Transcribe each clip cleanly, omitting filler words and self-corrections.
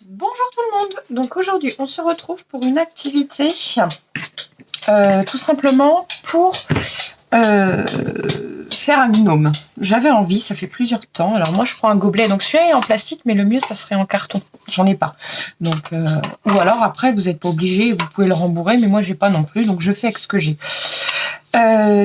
Bonjour tout le monde. Donc aujourd'hui on se retrouve pour une activité tout simplement pour faire un gnome. J'avais envie, ça fait plusieurs temps. Alors moi je prends un gobelet, donc celui-là est en plastique mais le mieux ça serait en carton. J'en ai pas. Donc ou alors après vous n'êtes pas obligé, vous pouvez le rembourrer, mais moi j'ai pas non plus, donc je fais avec ce que j'ai.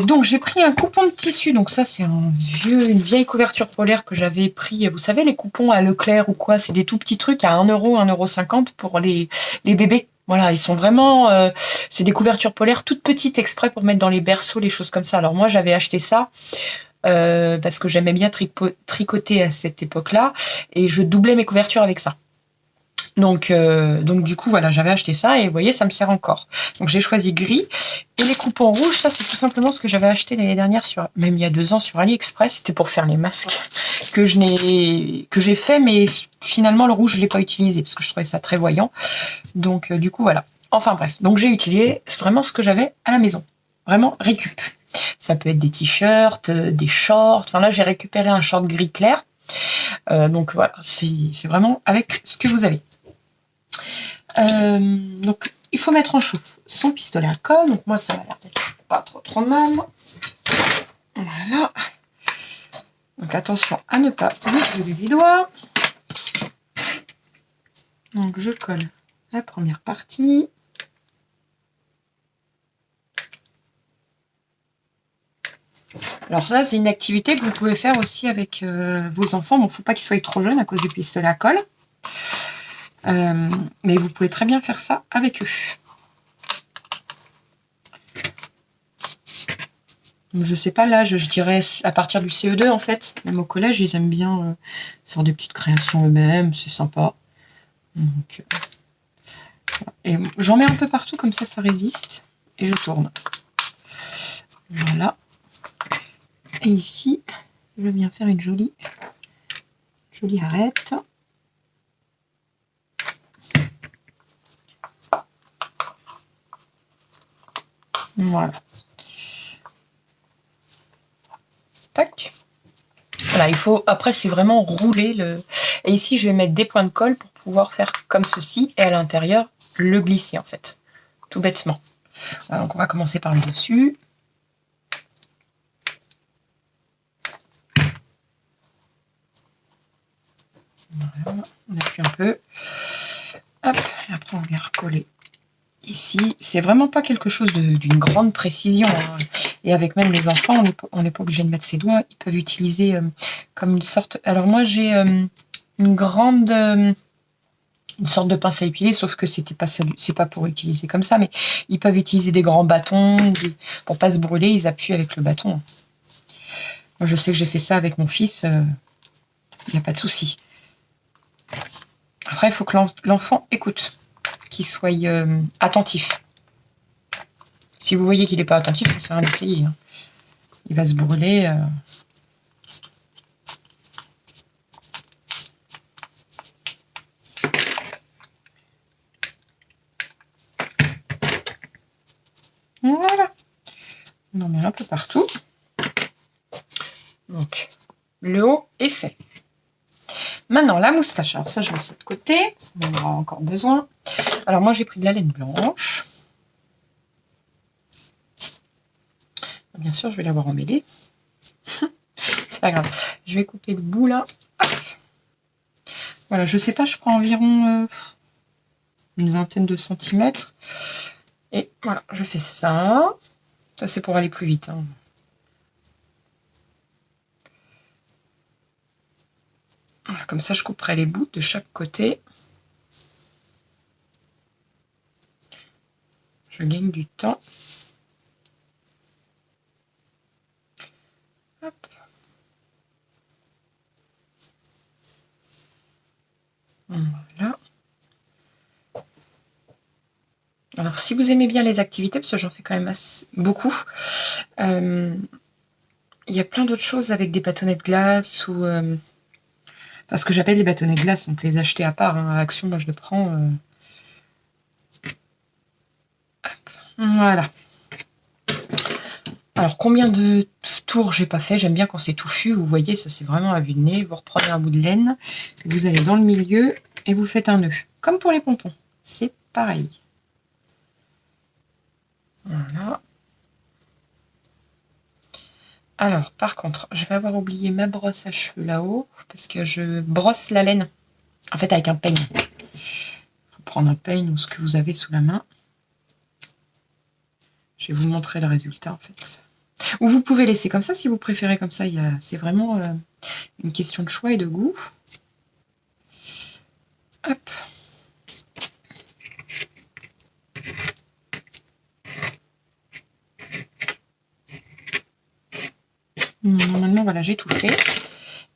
Donc j'ai pris un coupon de tissu, donc ça c'est une vieille couverture polaire que j'avais pris, vous savez les coupons à Leclerc ou quoi, c'est des tout petits trucs à 1 euro, 1,50 € pour les bébés. Voilà, ils sont vraiment, c'est des couvertures polaires toutes petites exprès pour mettre dans les berceaux, les choses comme ça. Alors moi j'avais acheté ça parce que j'aimais bien tricoter à cette époque-là et je doublais mes couvertures avec ça. Donc du coup voilà, j'avais acheté ça et vous voyez ça me sert encore. Donc j'ai choisi gris et les coupons rouges, ça c'est tout simplement ce que j'avais acheté l'année dernière même il y a 2 ans sur AliExpress. C'était pour faire les masques que j'ai fait, mais finalement le rouge je l'ai pas utilisé parce que je trouvais ça très voyant. Donc du coup voilà. Enfin bref, donc j'ai utilisé vraiment ce que j'avais à la maison, vraiment récup. Ça peut être des t-shirts, des shorts. Enfin là j'ai récupéré un short gris clair. Donc voilà, c'est vraiment avec ce que vous avez. Donc il faut mettre en chauffe son pistolet à colle. Donc moi ça va l'air d'être pas trop mal. Voilà. Donc attention à ne pas vous brûler les doigts. Donc je colle la première partie. Alors ça c'est une activité que vous pouvez faire aussi avec vos enfants. Bon, faut pas qu'ils soient trop jeunes à cause du pistolet à colle. Mais vous pouvez très bien faire ça avec eux. Je sais pas l'âge, je dirais à partir du CE2 en fait. Même au collège, ils aiment bien faire des petites créations eux-mêmes, c'est sympa. Donc, et j'en mets un peu partout, comme ça résiste. Et je tourne. Voilà. Et ici, je viens faire une jolie arête. Voilà. Tac. Voilà, il faut, après c'est vraiment rouler le... Et ici je vais mettre des points de colle pour pouvoir faire comme ceci et à l'intérieur le glisser en fait, tout bêtement. Alors, donc on va commencer par le dessus. Voilà, on appuie un peu. Hop, et après on vient recoller. Ici, c'est vraiment pas quelque chose d'une grande précision. Hein. Et avec même les enfants, on n'est pas obligé de mettre ses doigts. Ils peuvent utiliser comme une sorte... Alors moi, j'ai une sorte de pince à épiler, sauf que c'est pas pour utiliser comme ça. Mais ils peuvent utiliser des grands bâtons. Pour pas se brûler, ils appuient avec le bâton. Moi, je sais que j'ai fait ça avec mon fils. Il n'y a pas de souci. Après, il faut que l'enfant écoute. Qu'il soit attentif. Si vous voyez qu'il n'est pas attentif, ça sert à rien d'essayer. Hein. Il va se brûler. Voilà. On en met un peu partout. Donc, le haut est fait. Maintenant, la moustache. Alors ça, je laisse ça de côté, parce qu'on en aura encore besoin. Alors moi, j'ai pris de la laine blanche. Bien sûr, je vais l'avoir emmêlée. C'est pas grave. Je vais couper le bout là. Hop. Voilà, je sais pas, je prends environ une vingtaine de centimètres. Et voilà, je fais ça. Ça, c'est pour aller plus vite. Hein. Voilà, comme ça, je couperai les bouts de chaque côté. Je gagne du temps. Hop. Voilà. Alors, si vous aimez bien les activités, parce que j'en fais quand même beaucoup, il y a plein d'autres choses avec des bâtonnets de glace ou... Enfin, ce que j'appelle les bâtonnets de glace, on peut les acheter à part. Hein. À Action, moi, je le prends. Voilà. Alors, combien de tours j'ai pas fait? J'aime bien quand c'est touffu. Vous voyez, ça c'est vraiment à vue de nez. Vous reprenez un bout de laine, vous allez dans le milieu et vous faites un nœud. Comme pour les pompons, c'est pareil. Voilà. Alors, par contre, je vais avoir oublié ma brosse à cheveux là-haut parce que je brosse la laine, en fait, avec un peigne. Il faut prendre un peigne ou ce que vous avez sous la main. Je vais vous montrer le résultat, en fait. Ou vous pouvez laisser comme ça si vous préférez comme ça. C'est vraiment une question de choix et de goût. Hop. Normalement, voilà, j'ai tout fait.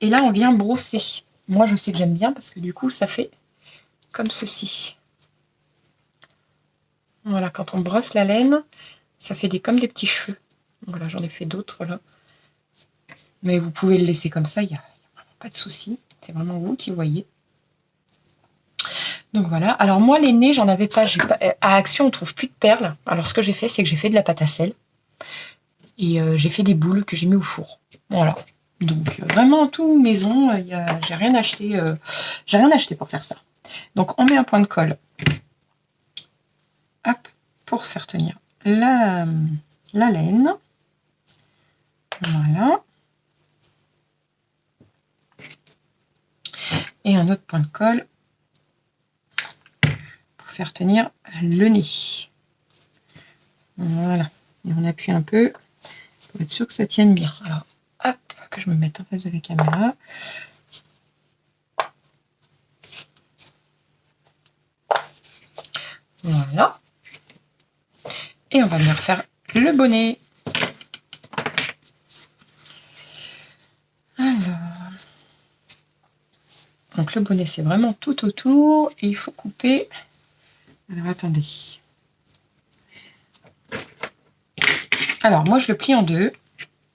Et là, on vient brosser. Moi, je sais que j'aime bien parce que du coup, ça fait comme ceci. Voilà, quand on brosse la laine, ça fait comme des petits cheveux. Voilà, j'en ai fait d'autres là. Mais vous pouvez le laisser comme ça, il n'y a vraiment pas de souci. C'est vraiment vous qui voyez. Donc voilà. Alors moi, les nez, j'en avais pas. À Action, on trouve plus de perles. Alors ce que j'ai fait, c'est que j'ai fait de la pâte à sel. Et j'ai fait des boules que j'ai mis au four. Voilà. Donc vraiment tout maison. J'ai rien acheté. J'ai rien acheté pour faire ça. Donc on met un point de colle. Hop, pour faire tenir la laine. Voilà. Et un autre point de colle pour faire tenir le nez. Voilà. Et on appuie un peu pour être sûr que ça tienne bien. Alors, hop, que je me mette en face de la caméra. Voilà. Et on va venir faire le bonnet. Alors, donc le bonnet, c'est vraiment tout autour. Et il faut couper. Alors, attendez. Alors, moi, je le plie en deux.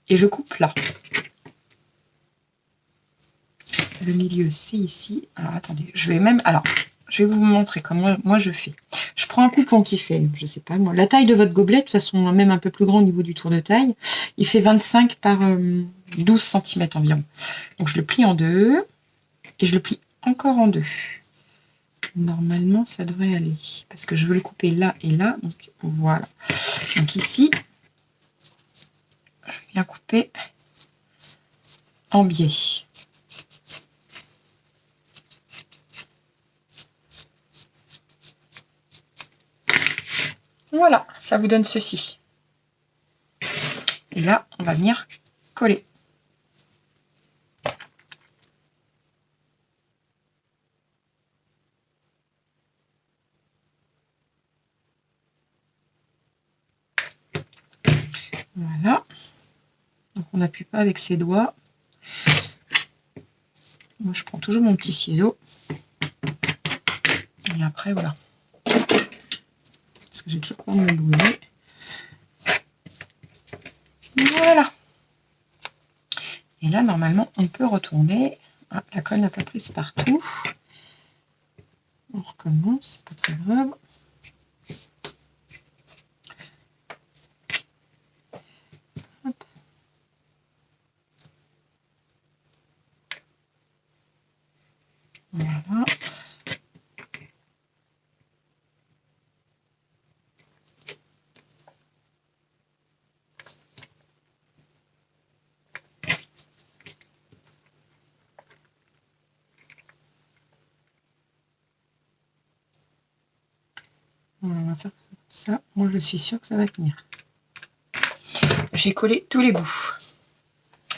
Et je coupe là. Le milieu, c'est ici. Alors, attendez. Je vais vous montrer comment moi je fais. Je prends un coupon qui fait, je sais pas moi, la taille de votre gobelet, de toute façon, même un peu plus grand au niveau du tour de taille. Il fait 25 par 12 cm environ. Donc, je le plie en deux. Et je le plie encore en deux. Normalement, ça devrait aller. Parce que je veux le couper là et là. Donc, voilà. Donc, ici, je viens couper en biais. Voilà, ça vous donne ceci. Et là, on va venir coller. Voilà. Donc, on n'appuie pas avec ses doigts. Moi, je prends toujours mon petit ciseau. Et après, voilà. Parce que j'ai toujours pas mon brûler. Voilà. Et là, normalement, on peut retourner. Ah, la colle n'a pas prise partout. On recommence, c'est pas très grave. Hop. Voilà. Voilà, on va faire comme ça. Moi, je suis sûre que ça va tenir. J'ai collé tous les bouts.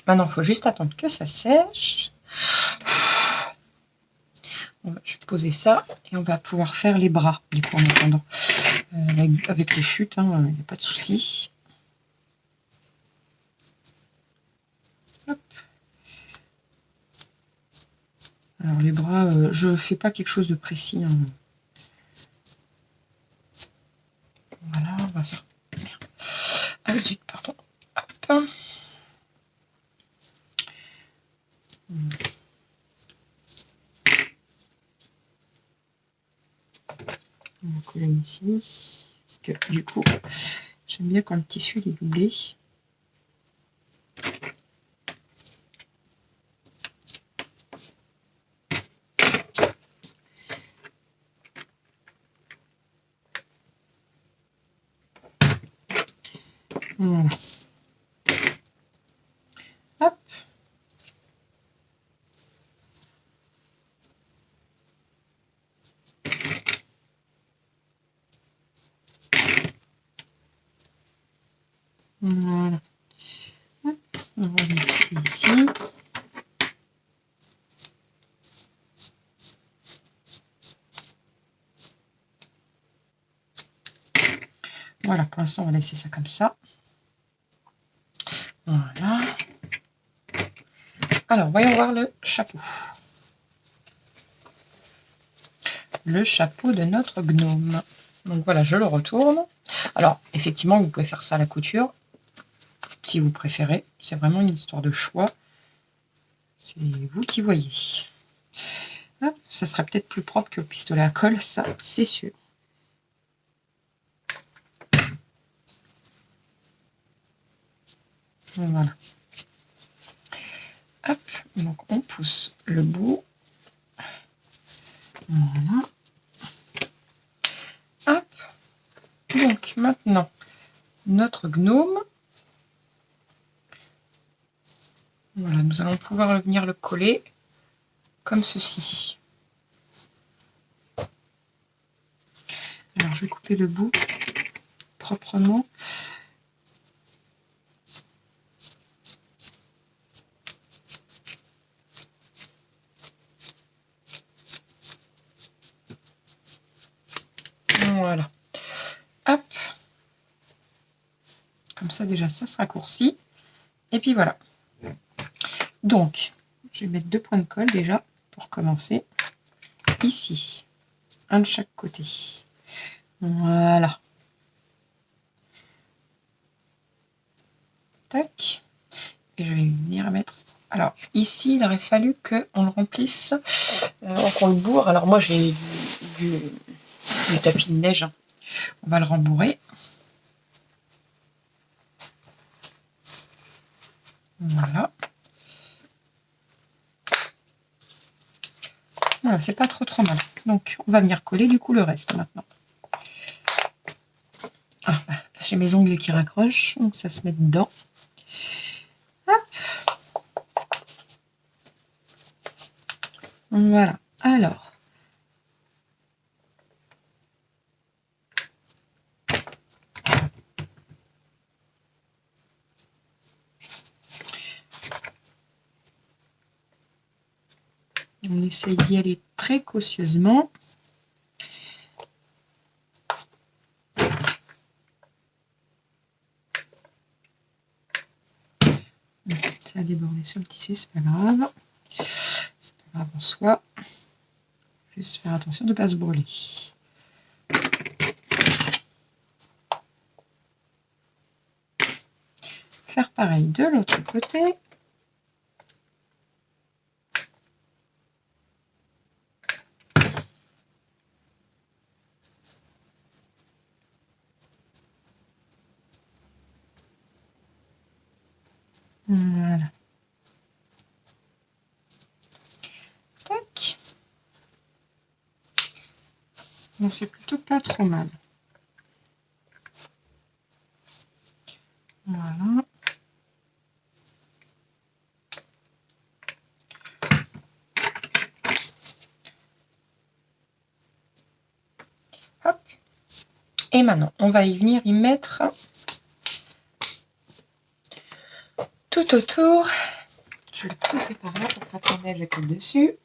Maintenant, il faut juste attendre que ça sèche. Je vais poser ça et on va pouvoir faire les bras, du coup, en attendant. Avec les chutes, il n'y a pas de souci. Hop. Alors, les bras, je ne fais pas quelque chose de précis. Voilà, on va faire... Ah zut, pardon. Hop. On va coller ici. Parce que du coup, j'aime bien quand le tissu est doublé. On va mettre ici. Voilà, pour l'instant, on va laisser ça comme ça. Voilà. Alors, voyons voir le chapeau. Le chapeau de notre gnome. Donc voilà, je le retourne. Alors, effectivement, vous pouvez faire ça à la couture, si vous préférez. C'est vraiment une histoire de choix. C'est vous qui voyez. Hop, ça serait peut-être plus propre que le pistolet à colle, ça, c'est sûr. Voilà. Hop, donc on pousse le bout. Voilà. Hop. Donc maintenant, notre gnome. Voilà, nous allons pouvoir venir le coller comme ceci. Alors je vais couper le bout proprement. Voilà. Hop. Comme ça, déjà, ça se raccourcit. Et puis voilà. Donc, je vais mettre 2 points de colle déjà pour commencer. Ici. Un de chaque côté. Voilà. Tac. Et je vais venir mettre... Alors, ici, il aurait fallu qu'on le remplisse, qu'on le bourre. Alors, moi, j'ai du tapis de neige. On va le rembourrer. Voilà. Voilà, c'est pas trop mal. Donc, on va venir coller du coup le reste maintenant. Ah, j'ai mes ongles qui raccrochent, donc ça se met dedans. Hop. Voilà. Alors. On essaye d'y aller précautionneusement. Ça a débordé sur le tissu, c'est pas grave. C'est pas grave en soi. Juste faire attention de ne pas se brûler. Faire pareil de l'autre côté. Voilà. Tac. Bon, c'est plutôt pas trop mal. Voilà. Hop. Et maintenant, on va y venir y mettre tout autour. Je vais le pousser par là pour que la neige colle dessus.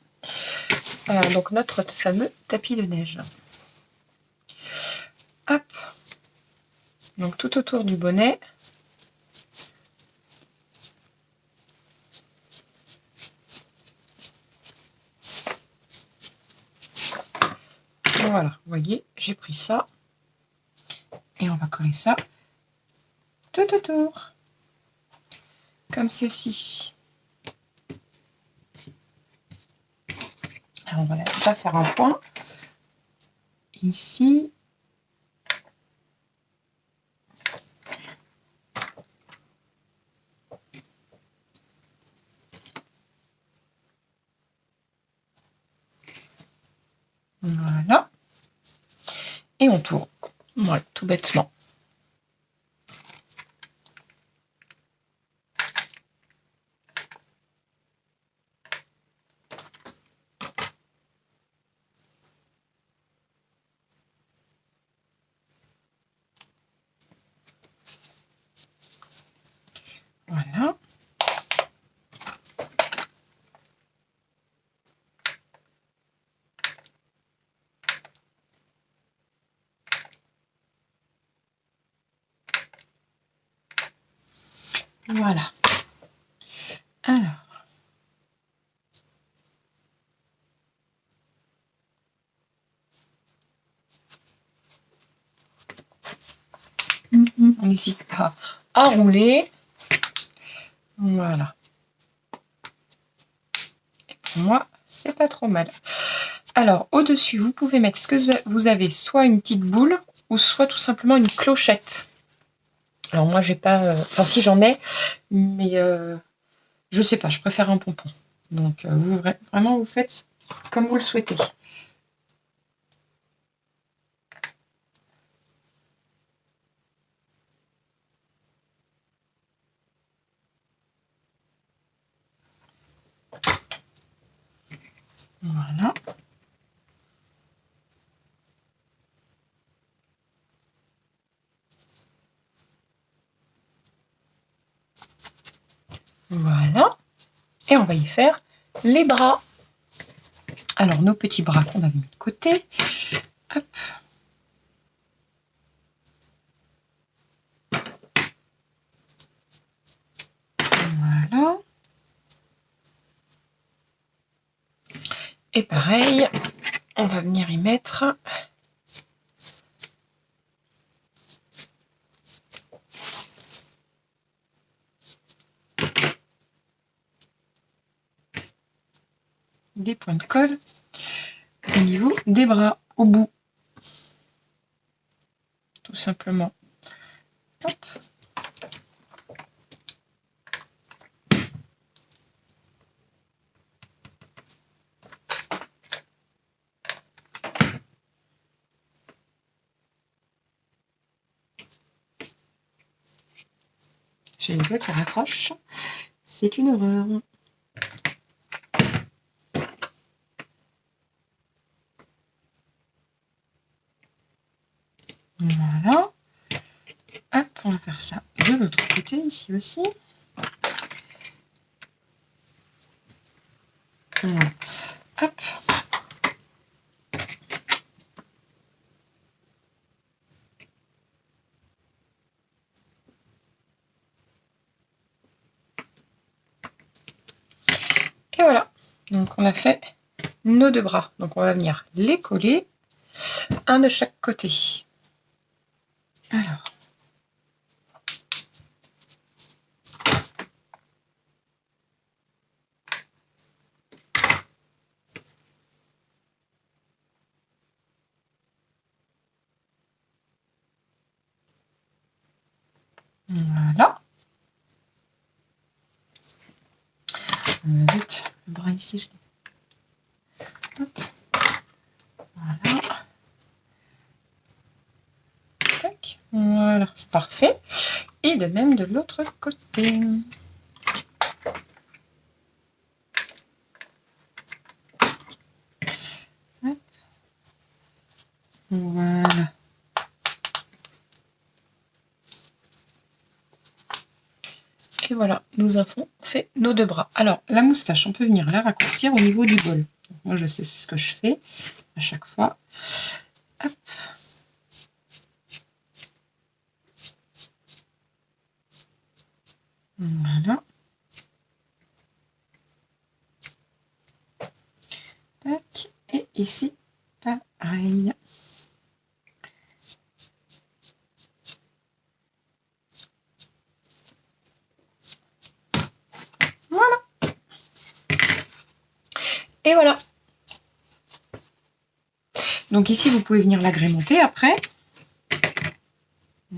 Donc notre fameux tapis de neige. Hop. Donc tout autour du bonnet. Voilà, vous voyez, j'ai pris ça. Et on va coller ça tout autour. Comme ceci. Alors on va déjà faire un point. Ici. Voilà. Et on tourne. Voilà, tout bêtement. Voilà. Voilà. Alors. On n'hésite pas à rouler. Voilà. Et pour moi, c'est pas trop mal. Alors, au-dessus, vous pouvez mettre ce que vous avez, soit une petite boule, ou soit tout simplement une clochette. Alors moi, j'ai pas... Enfin, si, j'en ai, mais je sais pas, je préfère un pompon. Donc, vous vraiment, vous faites comme vous le souhaitez. Voilà. Voilà. Et on va y faire les bras. Alors, nos petits bras qu'on avait mis de côté. Hop. Voilà. Et pareil, on va venir y mettre des points de colle au niveau des bras, au bout. Tout simplement. Hop. J'ai les doigts qui raccrochent. C'est une horreur. Voilà. Hop, on va faire ça de l'autre côté, ici aussi. Voilà. Hop. Et voilà. Donc, on a fait nos deux bras. Donc, on va venir les coller, un de chaque côté. Alors. Voilà. Vite, le bras ici, je l'ai. Hop. Voilà. Tac. Voilà, c'est parfait. Et de même de l'autre côté. Hop. Voilà. Et voilà, nous avons fait nos deux bras. Alors, la moustache, on peut venir la raccourcir au niveau du bol. Moi, je sais, c'est ce que je fais à chaque fois. Hop. Voilà. Tac. Et ici, pareil. Voilà. Et voilà. Donc ici, vous pouvez venir l'agrémenter après.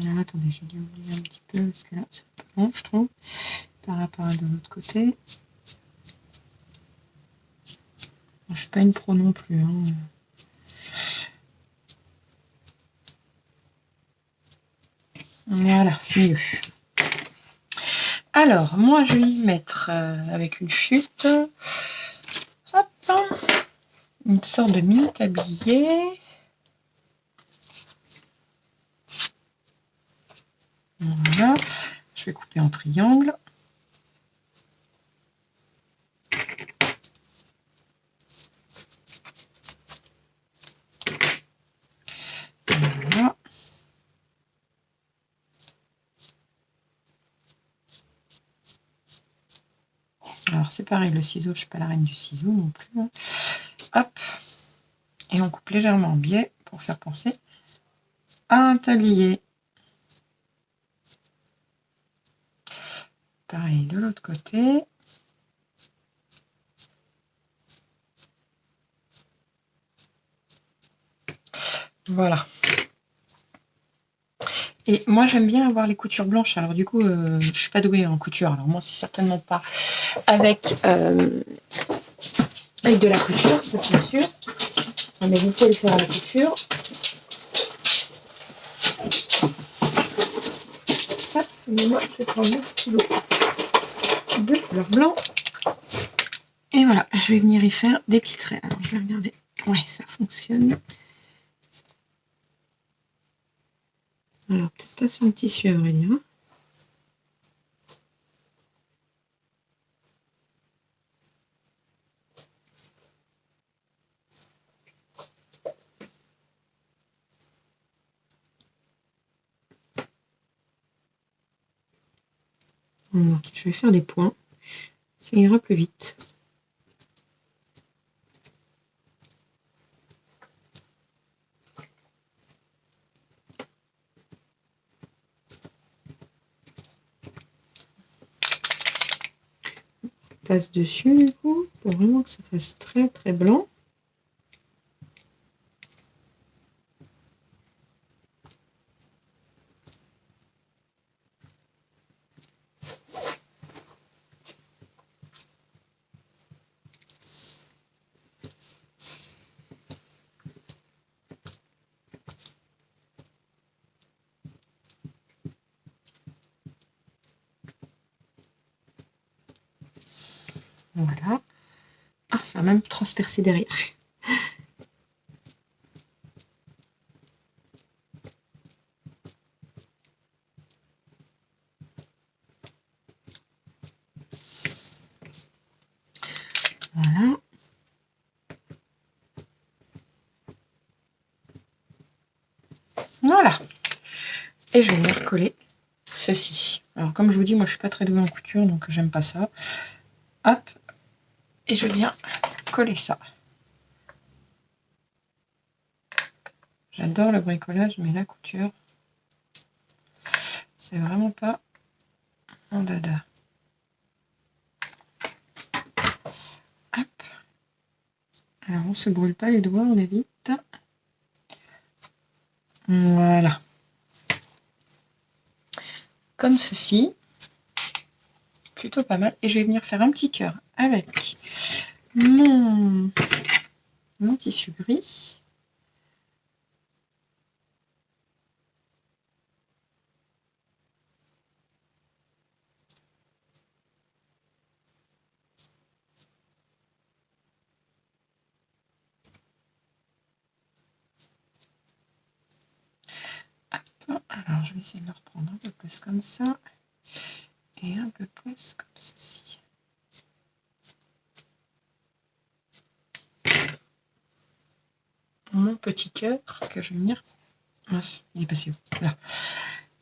Alors, attendez, je vais oublier un petit peu parce que là, c'est un peu long, je trouve, par rapport à de l'autre côté. Je ne suis pas une pro non plus. Hein. Voilà, c'est mieux. Alors, moi, je vais y mettre avec une chute. Hop, une sorte de mini tablier. Voilà. Je vais couper en triangle. Voilà. Alors c'est pareil, le ciseau, je suis pas la reine du ciseau non plus. Hein. Hop. Et on coupe légèrement en biais pour faire penser à un tablier. Pareil de l'autre côté. Voilà. Et moi j'aime bien avoir les coutures blanches. Alors du coup, je suis pas douée en couture. Alors moi c'est certainement pas avec de la couture, ça c'est sûr. Mais vous pouvez le faire à la couture. Hop, mais moi je vais prendre mon stylo de couleur blanc. Et voilà, je vais venir y faire des petits traits. Alors je vais regarder. Ouais, ça fonctionne. Alors peut-être pas sur le tissu à vrai dire. Alors, je vais faire des points, ça ira plus vite. On passe dessus du coup, pour vraiment que ça fasse très très blanc. Voilà. Ah, ça a même transpercé derrière. Voilà. Voilà. Et je vais venir coller ceci. Alors comme je vous dis, moi je suis pas très douée en couture, donc j'aime pas ça. Hop. Et je viens coller ça. J'adore le bricolage, mais la couture, c'est vraiment pas mon dada. Hop. Alors on se brûle pas les doigts, on évite. Voilà. Comme ceci. Plutôt pas mal. Et je vais venir faire un petit cœur avec mon tissu gris. Alors, je vais essayer de le reprendre un peu plus comme ça et un peu plus comme ceci. Mon petit cœur que je vais venir... Mince, il est passé où? Là.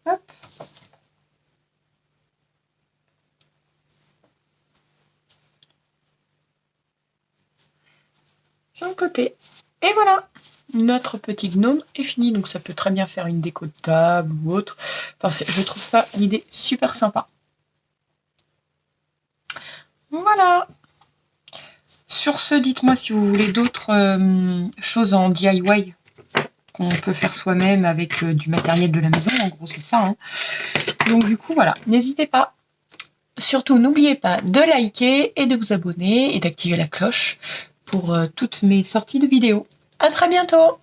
Hop. Sur le côté. Et voilà, notre petit gnome est fini. Donc ça peut très bien faire une déco de table ou autre. Enfin, je trouve ça l'idée super sympa. Voilà. Sur ce, dites-moi si vous voulez d'autres choses en DIY qu'on peut faire soi-même avec du matériel de la maison. En gros, c'est ça. Hein. Donc du coup, voilà. N'hésitez pas. Surtout, n'oubliez pas de liker et de vous abonner et d'activer la cloche pour toutes mes sorties de vidéos. À très bientôt!